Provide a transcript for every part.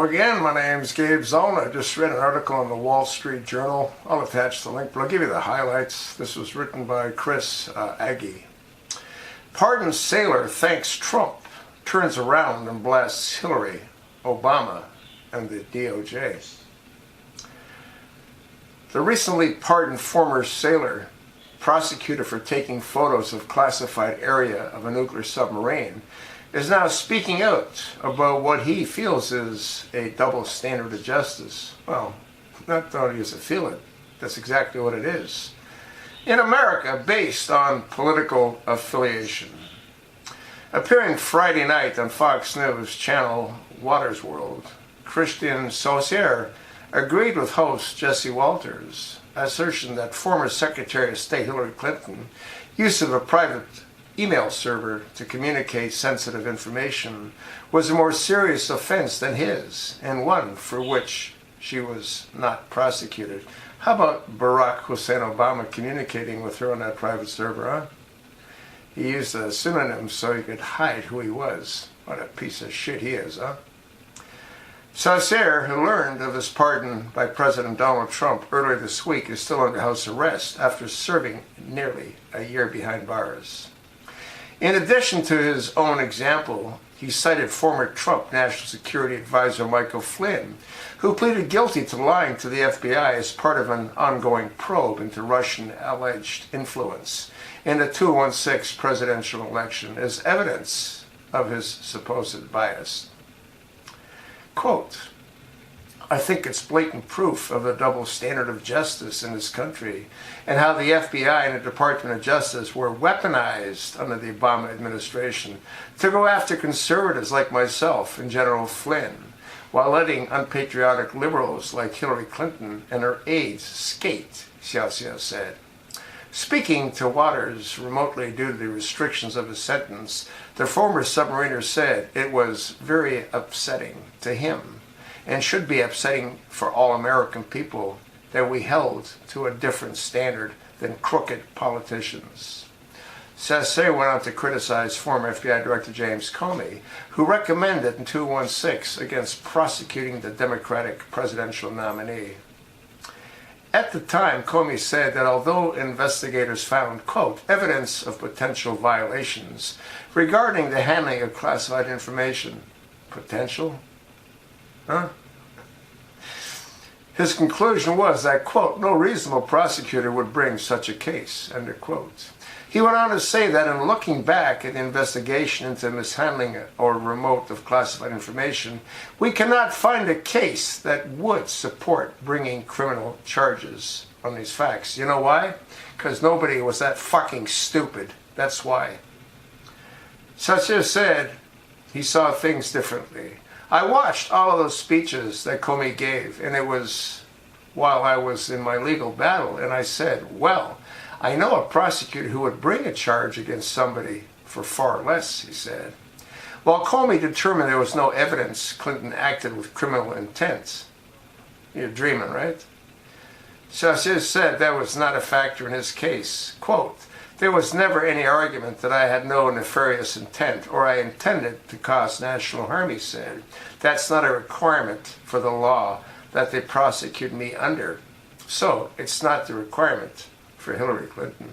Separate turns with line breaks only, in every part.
Hello again, my name's Gabe Zolna. I just read an article in the Wall Street Journal. I'll attach the link, but I'll give you the highlights. This was written by Chris Agee. Pardoned sailor thanks Trump, turns around and blasts Hillary, Obama, and the DOJ. The recently pardoned former sailor, prosecuted for taking photos of classified area of a nuclear submarine, is now speaking out about what he feels is a double standard of justice. Well, not only does it feel it, that's exactly what it is. In America, based on political affiliation. Appearing Friday night on Fox News channel Water's World, Christian Saucier agreed with host Jesse Walters' assertion that former Secretary of State Hillary Clinton use of a private email server to communicate sensitive information was a more serious offense than his, and one for which she was not prosecuted. How about Barack Hussein Obama communicating with her on that private server, huh? He used a pseudonym so he could hide who he was. What a piece of shit he is, huh? Saucier, who learned of his pardon by President Donald Trump earlier this week, is still under house arrest after serving nearly a year behind bars. In addition to his own example, he cited former Trump National Security Advisor Michael Flynn, who pleaded guilty to lying to the FBI as part of an ongoing probe into Russian alleged influence in the 2016 presidential election as evidence of his supposed bias. Quote, I think it's blatant proof of the double standard of justice in this country and how the FBI and the Department of Justice were weaponized under the Obama administration to go after conservatives like myself and General Flynn, while letting unpatriotic liberals like Hillary Clinton and her aides skate, Saucier said. Speaking to Waters remotely due to the restrictions of his sentence, the former submariner said it was very upsetting to him and should be upsetting for all American people that we held to a different standard than crooked politicians. Saucier went on to criticize former FBI Director James Comey, who recommended in 2016 against prosecuting the Democratic presidential nominee. At the time, Comey said that although investigators found, quote, evidence of potential violations regarding the handling of classified information, potential? Huh? His conclusion was that, quote, no reasonable prosecutor would bring such a case, end quote. He went on to say that in looking back at the investigation into mishandling or remote of classified information, we cannot find a case that would support bringing criminal charges on these facts. You know why? Because nobody was that fucking stupid. That's why. Saucier said he saw things differently. I watched all of those speeches that Comey gave, and it was while I was in my legal battle, and I said, well, I know a prosecutor who would bring a charge against somebody for far less, he said. While Comey determined there was no evidence Clinton acted with criminal intent. You're dreaming, right? Saucier said that was not a factor in his case. Quote, there was never any argument that I had no nefarious intent or I intended to cause national harm, he said. That's not a requirement for the law that they prosecute me under. So it's not the requirement for Hillary Clinton.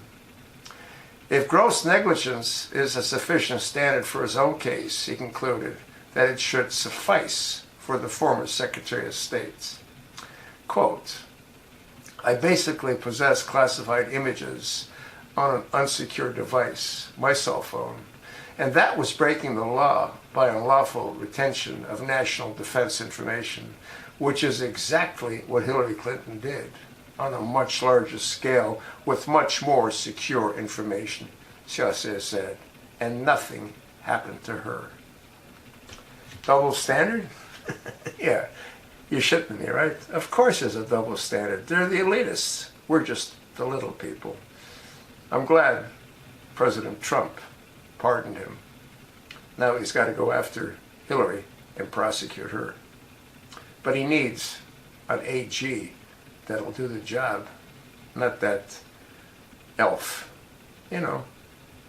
If gross negligence is a sufficient standard for his own case, he concluded that it should suffice for the former Secretary of State. Quote, I basically possess classified images on an unsecured device, my cell phone, and that was breaking the law by unlawful retention of national defense information, which is exactly what Hillary Clinton did on a much larger scale with much more secure information, Saucier said, and nothing happened to her. Double standard? Yeah, you're shitting me, right? Of course there's a double standard. They're the elitists. We're just the little people. I'm glad President Trump pardoned him. Now he's got to go after Hillary and prosecute her. But he needs an AG that'll do the job, not that elf. You know,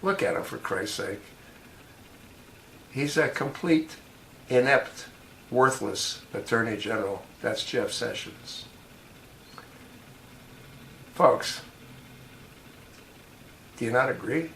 look at him for Christ's sake. He's a complete inept worthless Attorney General. That's Jeff Sessions. Folks, do you not agree?